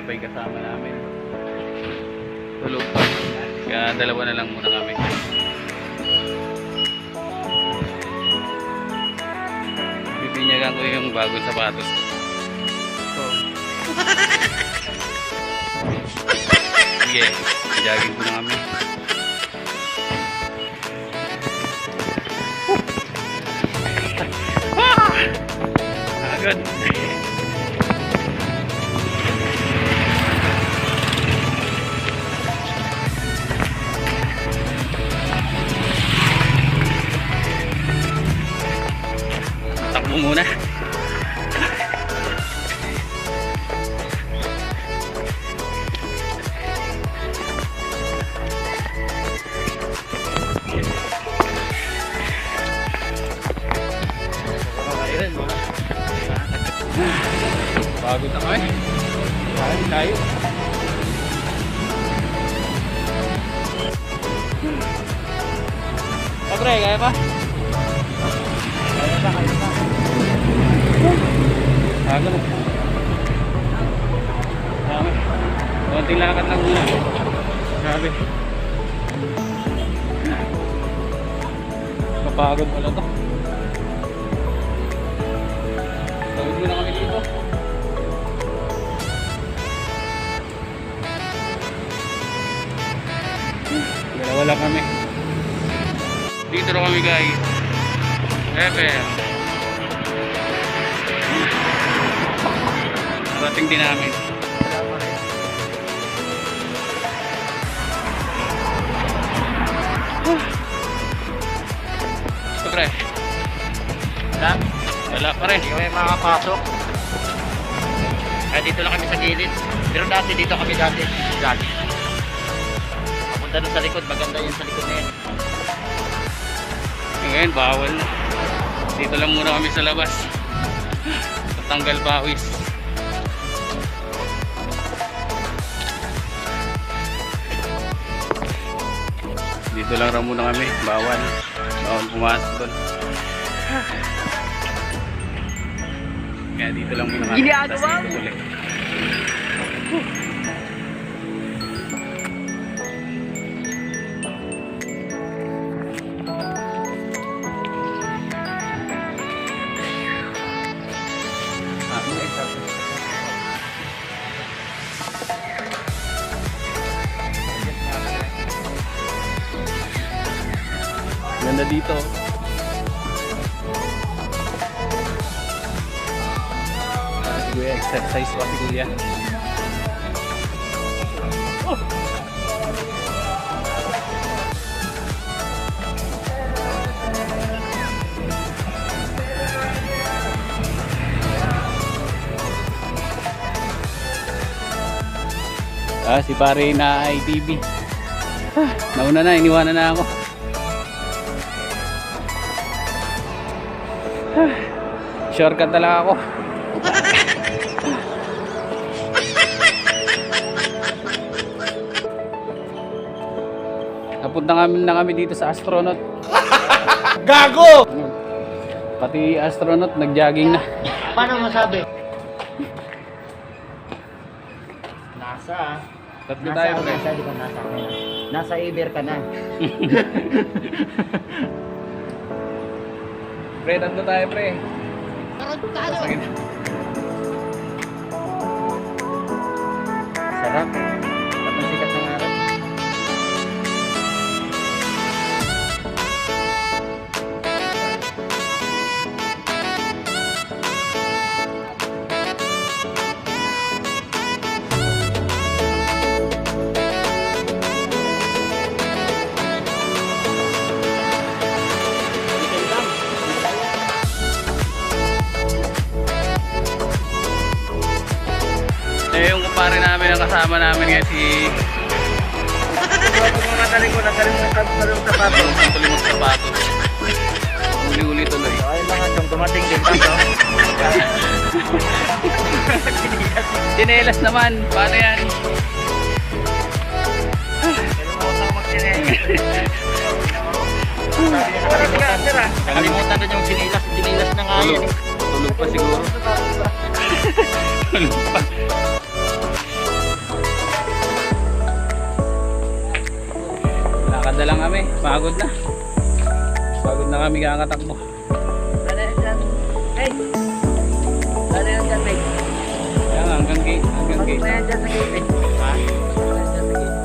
pa yung kasama namin. Tulog pa. Kaya dalawa na lang muna kami. Bibinyagan ko yung bagong sapatos. So, sige, jogging ko na kami. Agad. Takbo muna. Pagod na kami. Kain tayo. Pre, kaya pa? Kaya pa. Pagod na. Dami. Konting lakad lang muna. Sabi. Kapagod pala to. Tawid muna kami dito. Dalawa lang kami. Dito na kami guys. Epe. Rating din namin. Gusto pre. Wala pa rin. Hindi kami makapasok. Kaya dito lang kami sa gilid. Pero dati dito kami dati. Papunta doon sa likod. Maganda yun sa likod na yun. Ngayon bawal na. Dito lang muna kami sa labas. Tatanggal pawis. Dito lang muna kami. Bawal pumasok doon. Kaya dito lang muna kami. Tapos dito ulit. Ganda dito. Kuya, exercise pa si Kuya. Oh! Si pare na ITV. Nauna na, iniwanan na ako. Shortcut talaga ako. Napunta na kami dito sa astronaut. Gago! Pati astronaut nag-jogging na. Paano masabi? Nasa. Tatlo tayo pre. Nasa, di ba nasa? Nasa Iber ka na. Pre, tatlo tayo pre. Sakit. Sarap. Tapos sikat ng araw. Yung kumpare namin ang kasama namin ngayon si Nataling ko, nataling sapatos. Tuloy magsapatos. Uli-uli tuloy. Ayun lang ang dumating din pa. Dinelas naman. Paano yan? Nakalimutan na yung sinilas na nga yan. Tulog pa siguro. Tulog pa. Barkada lang kami. Pagod na. Pagod na kami kakatakbo. Ano yan dyan? Hey! Ano yan dyan, mate? Kaya nga, hanggang gate. Hanggang Pasok gate. na yan dyan sa gate, eh. Ha? Pasok na yan dyan sa gate.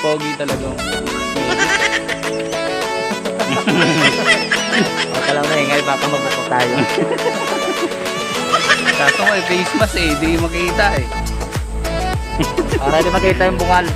Pogi talaga. Huwag ka lang maingay, baka mabukok tayo. Kaso may face mask eh. Di makita eh. Para di makita yung bungal.